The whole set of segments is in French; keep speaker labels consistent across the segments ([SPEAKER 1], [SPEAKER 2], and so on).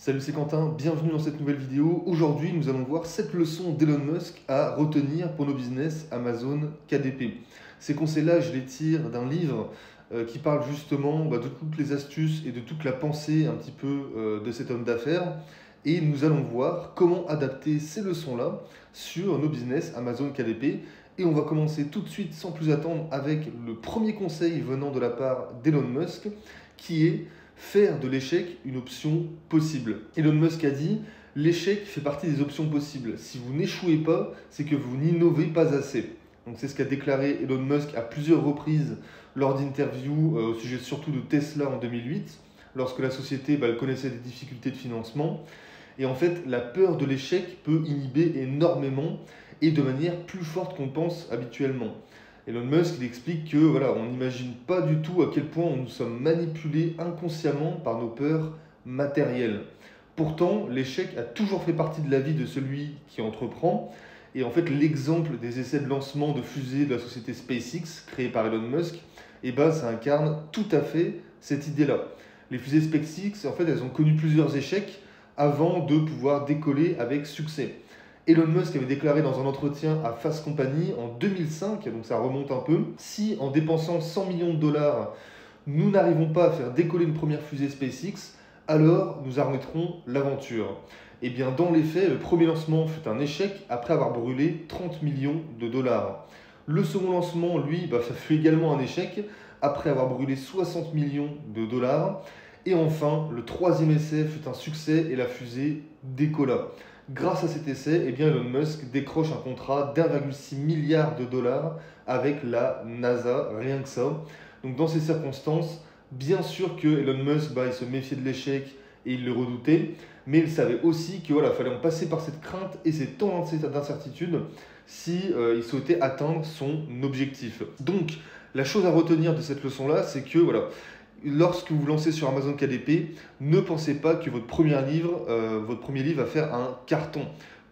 [SPEAKER 1] Salut, c'est Quentin, bienvenue dans cette nouvelle vidéo. Aujourd'hui, nous allons voir 7 leçons d'Elon Musk à retenir pour nos business Amazon KDP. Ces conseils-là, je les tire d'un livre qui parle justement de toutes les astuces et de toute la pensée un petit peu de cet homme d'affaires. Et nous allons voir comment adapter ces leçons-là sur nos business Amazon KDP. Et on va commencer tout de suite, sans plus attendre, avec le premier conseil venant de la part d'Elon Musk, qui est faire de l'échec une option possible. Elon Musk a dit « L'échec fait partie des options possibles. Si vous n'échouez pas, c'est que vous n'innovez pas assez. » Donc c'est ce qu'a déclaré Elon Musk à plusieurs reprises lors d'interviews au sujet surtout de Tesla en 2008, lorsque la société elle connaissait des difficultés de financement. Et en fait, la peur de l'échec peut inhiber énormément et de manière plus forte qu'on pense habituellement. Elon Musk il explique que on n'imagine pas du tout à quel point nous sommes manipulés inconsciemment par nos peurs matérielles. Pourtant, l'échec a toujours fait partie de la vie de celui qui entreprend. Et en fait, l'exemple des essais de lancement de fusées de la société SpaceX, créée par Elon Musk, ça incarne tout à fait cette idée-là. Les fusées SpaceX, en fait, elles ont connu plusieurs échecs avant de pouvoir décoller avec succès. Elon Musk avait déclaré dans un entretien à Fast Company en 2005, donc ça remonte un peu, si en dépensant 100 millions de dollars, nous n'arrivons pas à faire décoller une première fusée SpaceX, alors nous arrêterons l'aventure. Et bien dans les faits, le premier lancement fut un échec après avoir brûlé 30 millions de dollars. Le second lancement, lui, ça fut également un échec après avoir brûlé 60 millions de dollars. Et enfin, le troisième essai fut un succès et la fusée décolla. Grâce à cet essai, Elon Musk décroche un contrat d'1,6 milliard de dollars avec la NASA, rien que ça. Donc dans ces circonstances, bien sûr que Elon Musk il se méfiait de l'échec et il le redoutait, mais il savait aussi qu'il fallait en passer par cette crainte et ces temps d'incertitude si il souhaitait atteindre son objectif. Donc la chose à retenir de cette leçon-là, c'est que lorsque vous vous lancez sur Amazon KDP, ne pensez pas que votre premier livre va faire un carton.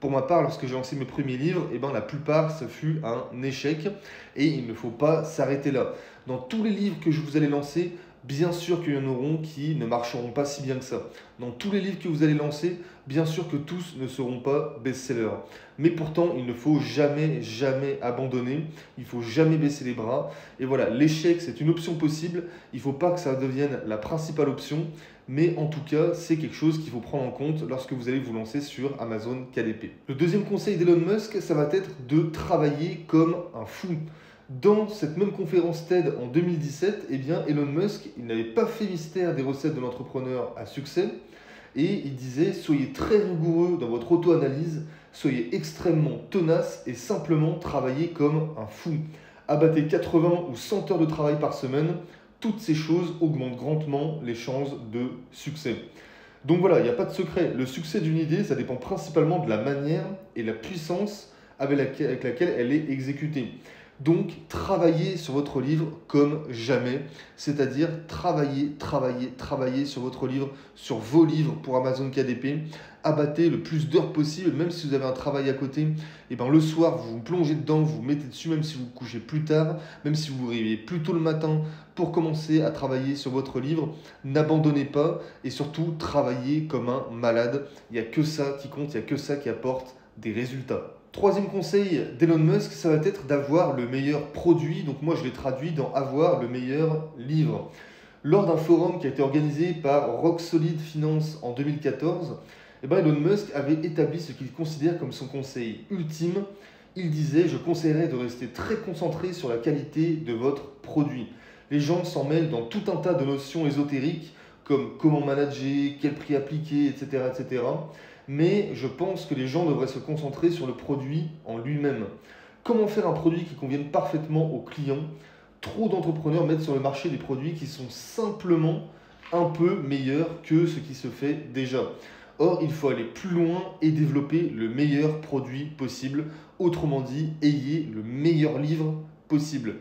[SPEAKER 1] Pour ma part, lorsque j'ai lancé mes premiers livres, la plupart, ça fut un échec et il ne faut pas s'arrêter là. Dans tous les livres que je vous allez lancer, bien sûr qu'il y en auront qui ne marcheront pas si bien que ça. Dans tous les livres que vous allez lancer, bien sûr que tous ne seront pas best-sellers. Mais pourtant, il ne faut jamais, jamais abandonner. Il ne faut jamais baisser les bras. Et voilà, l'échec, c'est une option possible. Il ne faut pas que ça devienne la principale option. Mais en tout cas, c'est quelque chose qu'il faut prendre en compte lorsque vous allez vous lancer sur Amazon KDP. Le deuxième conseil d'Elon Musk, ça va être de travailler comme un fou. Dans cette même conférence TED en 2017, Elon Musk, il n'avait pas fait mystère des recettes de l'entrepreneur à succès et il disait « Soyez très rigoureux dans votre auto-analyse, soyez extrêmement tenace et simplement travaillez comme un fou. Abattez 80 ou 100 heures de travail par semaine, toutes ces choses augmentent grandement les chances de succès. » Donc voilà, il n'y a pas de secret. Le succès d'une idée, ça dépend principalement de la manière et la puissance avec laquelle elle est exécutée. Donc, travaillez sur votre livre comme jamais, c'est-à-dire travaillez sur votre livre, sur vos livres pour Amazon KDP. Abattez le plus d'heures possible, même si vous avez un travail à côté. Le soir, vous vous plongez dedans, vous vous mettez dessus, même si vous vous couchez plus tard, même si vous vous réveillez plus tôt le matin pour commencer à travailler sur votre livre. N'abandonnez pas et surtout, travaillez comme un malade. Il n'y a que ça qui compte, il n'y a que ça qui apporte des résultats. Troisième conseil d'Elon Musk, ça va être d'avoir le meilleur produit. Donc moi, je l'ai traduit dans avoir le meilleur livre. Lors d'un forum qui a été organisé par Rock Solid Finance en 2014, Elon Musk avait établi ce qu'il considère comme son conseil ultime. Il disait « Je conseillerais de rester très concentré sur la qualité de votre produit. Les gens s'en mêlent dans tout un tas de notions ésotériques comme comment manager, quel prix appliquer, etc. etc. Mais je pense que les gens devraient se concentrer sur le produit en lui-même. Comment faire un produit qui convienne parfaitement aux clients? Trop d'entrepreneurs mettent sur le marché des produits qui sont simplement un peu meilleurs que ce qui se fait déjà. Or, il faut aller plus loin et développer le meilleur produit possible. Autrement dit, ayez le meilleur livre possible.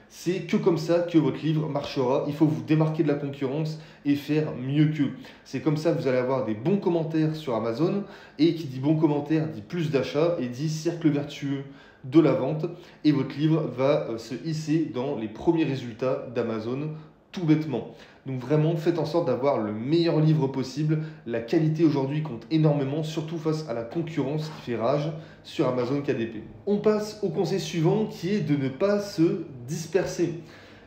[SPEAKER 1] C'est que comme ça que votre livre marchera. Il faut vous démarquer de la concurrence et faire mieux qu'eux. C'est comme ça que vous allez avoir des bons commentaires sur Amazon. Et qui dit bons commentaires dit plus d'achats et dit cercle vertueux de la vente. Et votre livre va se hisser dans les premiers résultats d'Amazon tout bêtement. Donc vraiment, faites en sorte d'avoir le meilleur livre possible. La qualité aujourd'hui compte énormément, surtout face à la concurrence qui fait rage sur Amazon KDP. On passe au conseil suivant qui est de ne pas se disperser.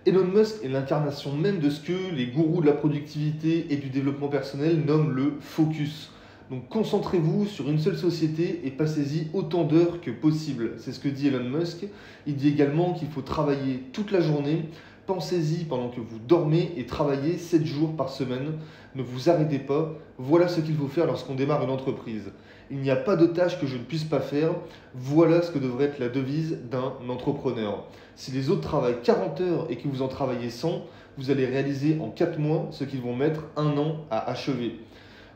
[SPEAKER 1] Elon Musk est l'incarnation même de ce que les gourous de la productivité et du développement personnel nomment le focus. Donc concentrez-vous sur une seule société et passez-y autant d'heures que possible. C'est ce que dit Elon Musk. Il dit également qu'il faut travailler toute la journée. Pensez-y pendant que vous dormez et travaillez 7 jours par semaine. Ne vous arrêtez pas. Voilà ce qu'il faut faire lorsqu'on démarre une entreprise. Il n'y a pas de tâche que je ne puisse pas faire. Voilà ce que devrait être la devise d'un entrepreneur. Si les autres travaillent 40 heures et que vous en travaillez 100, vous allez réaliser en 4 mois ce qu'ils vont mettre 1 an à achever.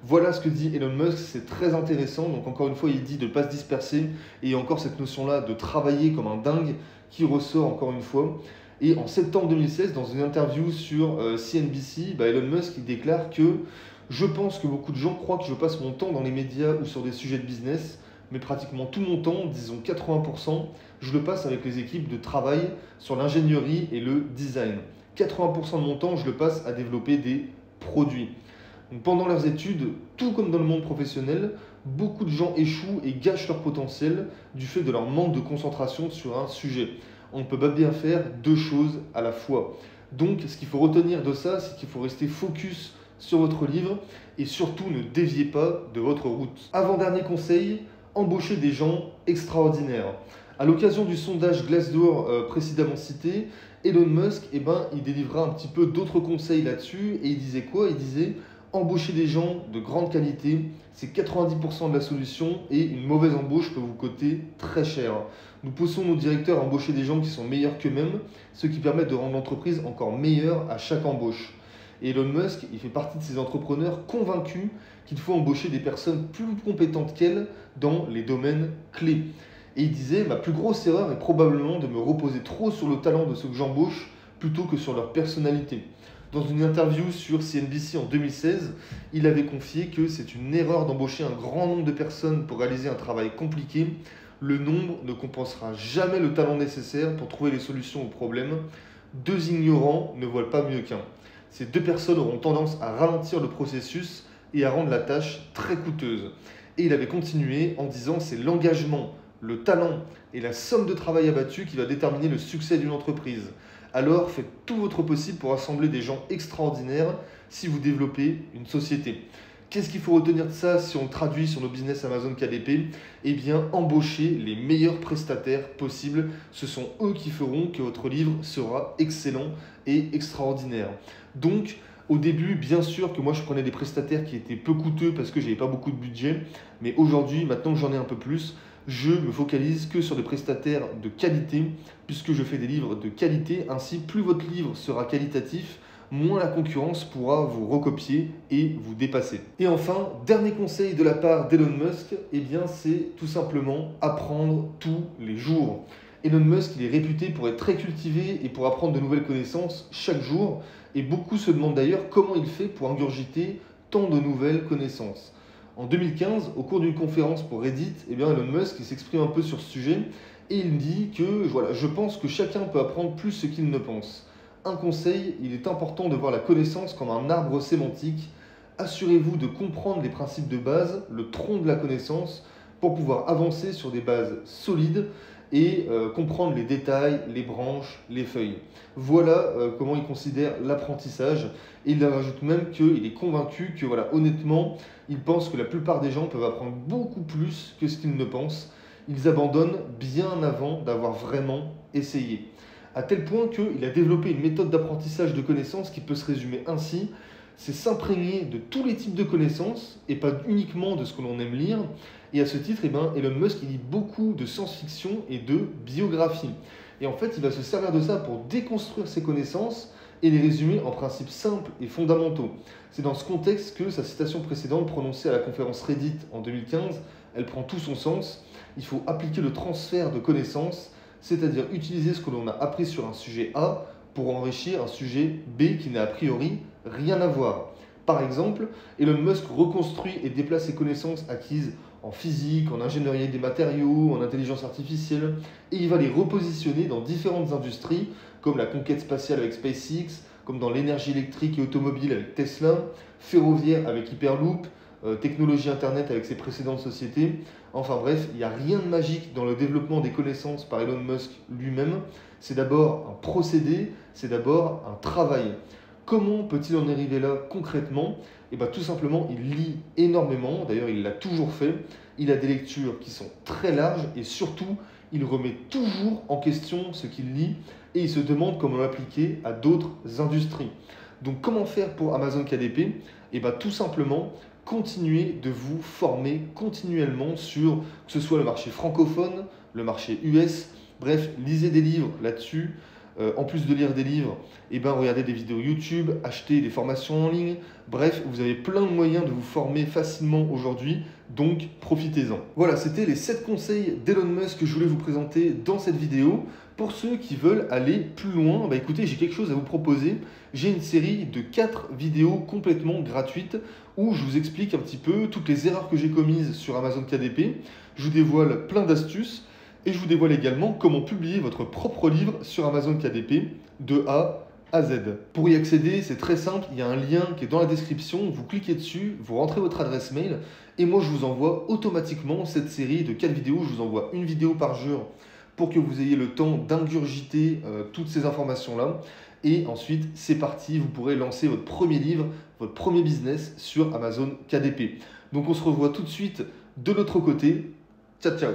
[SPEAKER 1] Voilà ce que dit Elon Musk, c'est très intéressant. Donc encore une fois, il dit de ne pas se disperser. Et il y a encore cette notion-là de travailler comme un dingue qui ressort encore une fois. Et en septembre 2016, dans une interview sur CNBC, Elon Musk il déclare que je pense que beaucoup de gens croient que je passe mon temps dans les médias ou sur des sujets de business, mais pratiquement tout mon temps, disons 80%, je le passe avec les équipes de travail sur l'ingénierie et le design. 80% de mon temps, je le passe à développer des produits. Donc pendant leurs études, tout comme dans le monde professionnel, beaucoup de gens échouent et gâchent leur potentiel du fait de leur manque de concentration sur un sujet. On ne peut pas bien faire deux choses à la fois. Donc ce qu'il faut retenir de ça, c'est qu'il faut rester focus sur votre livre et surtout ne déviez pas de votre route. Avant-dernier conseil, embauchez des gens extraordinaires. À l'occasion du sondage Glassdoor précédemment cité, Elon Musk, il délivra un petit peu d'autres conseils là-dessus et il disait quoi? Il disait embaucher des gens de grande qualité, c'est 90% de la solution et une mauvaise embauche peut vous coûter très cher. Nous poussons nos directeurs à embaucher des gens qui sont meilleurs qu'eux-mêmes, ce qui permet de rendre l'entreprise encore meilleure à chaque embauche. Et Elon Musk, il fait partie de ces entrepreneurs convaincus qu'il faut embaucher des personnes plus compétentes qu'elles dans les domaines clés. Et il disait, ma plus grosse erreur est probablement de me reposer trop sur le talent de ceux que j'embauche plutôt que sur leur personnalité. Dans une interview sur CNBC en 2016, il avait confié que c'est une erreur d'embaucher un grand nombre de personnes pour réaliser un travail compliqué. Le nombre ne compensera jamais le talent nécessaire pour trouver les solutions aux problèmes. Deux ignorants ne voient pas mieux qu'un. Ces deux personnes auront tendance à ralentir le processus et à rendre la tâche très coûteuse. Et il avait continué en disant c'est l'engagement, le talent et la somme de travail abattu qui va déterminer le succès d'une entreprise. Alors faites tout votre possible pour assembler des gens extraordinaires si vous développez une société. Qu'est-ce qu'il faut retenir de ça si on le traduit sur nos business Amazon KDP? Eh bien, embauchez les meilleurs prestataires possibles. Ce sont eux qui feront que votre livre sera excellent et extraordinaire. Donc, au début, bien sûr que moi je prenais des prestataires qui étaient peu coûteux parce que je n'avais pas beaucoup de budget. Mais aujourd'hui, maintenant que j'en ai un peu plus, je me focalise que sur des prestataires de qualité puisque je fais des livres de qualité. Ainsi, plus votre livre sera qualitatif, moins la concurrence pourra vous recopier et vous dépasser. Et enfin, dernier conseil de la part d'Elon Musk, eh bien c'est tout simplement apprendre tous les jours. Elon Musk, il est réputé pour être très cultivé et pour apprendre de nouvelles connaissances chaque jour. Et beaucoup se demandent d'ailleurs comment il fait pour ingurgiter tant de nouvelles connaissances. En 2015, au cours d'une conférence pour Reddit, eh bien Elon Musk il s'exprime un peu sur ce sujet et il dit que voilà, je pense que chacun peut apprendre plus ce qu'il ne pense. Un conseil, il est important de voir la connaissance comme un arbre sémantique. Assurez-vous de comprendre les principes de base, le tronc de la connaissance, pour pouvoir avancer sur des bases solides et comprendre les détails, les branches, les feuilles. Voilà comment il considère l'apprentissage. Et il rajoute même qu'il est convaincu que, voilà, honnêtement, il pense que la plupart des gens peuvent apprendre beaucoup plus que ce qu'ils ne pensent. Ils abandonnent bien avant d'avoir vraiment essayé. À tel point qu'il a développé une méthode d'apprentissage de connaissances qui peut se résumer ainsi. C'est s'imprégner de tous les types de connaissances et pas uniquement de ce que l'on aime lire. Et à ce titre, Elon Musk il lit beaucoup de science-fiction et de biographie. Et en fait, il va se servir de ça pour déconstruire ses connaissances et les résumer en principes simples et fondamentaux. C'est dans ce contexte que sa citation précédente prononcée à la conférence Reddit en 2015, elle prend tout son sens. Il faut appliquer le transfert de connaissances, c'est-à-dire utiliser ce que l'on a appris sur un sujet A pour enrichir un sujet B qui n'a a priori rien à voir. Par exemple, Elon Musk reconstruit et déplace ses connaissances acquises en physique, en ingénierie des matériaux, en intelligence artificielle, et il va les repositionner dans différentes industries, comme la conquête spatiale avec SpaceX, comme dans l'énergie électrique et automobile avec Tesla, ferroviaire avec Hyperloop, technologie Internet avec ses précédentes sociétés. Enfin bref, il n'y a rien de magique dans le développement des connaissances par Elon Musk lui-même. C'est d'abord un procédé, c'est d'abord un travail. Comment peut-il en arriver là concrètement? Et bien, tout simplement, il lit énormément, d'ailleurs il l'a toujours fait. Il a des lectures qui sont très larges et surtout, il remet toujours en question ce qu'il lit et il se demande comment l'appliquer à d'autres industries. Donc comment faire pour Amazon KDP? Et bien tout simplement, continuez de vous former continuellement sur que ce soit le marché francophone, le marché US, bref, lisez des livres là-dessus. En plus de lire des livres, et ben, regardez des vidéos YouTube, achetez des formations en ligne. Bref, vous avez plein de moyens de vous former facilement aujourd'hui, donc profitez-en. Voilà, c'était les 7 conseils d'Elon Musk que je voulais vous présenter dans cette vidéo. Pour ceux qui veulent aller plus loin, bah écoutez, j'ai quelque chose à vous proposer. J'ai une série de 4 vidéos complètement gratuites où je vous explique un petit peu toutes les erreurs que j'ai commises sur Amazon KDP. Je vous dévoile plein d'astuces. Et je vous dévoile également comment publier votre propre livre sur Amazon KDP de A à Z. Pour y accéder, c'est très simple, il y a un lien qui est dans la description, vous cliquez dessus, vous rentrez votre adresse mail et moi je vous envoie automatiquement cette série de 4 vidéos. Je vous envoie une vidéo par jour pour que vous ayez le temps d'ingurgiter toutes ces informations-là. Et ensuite, c'est parti, vous pourrez lancer votre premier livre, votre premier business sur Amazon KDP. Donc on se revoit tout de suite de l'autre côté. Ciao, ciao!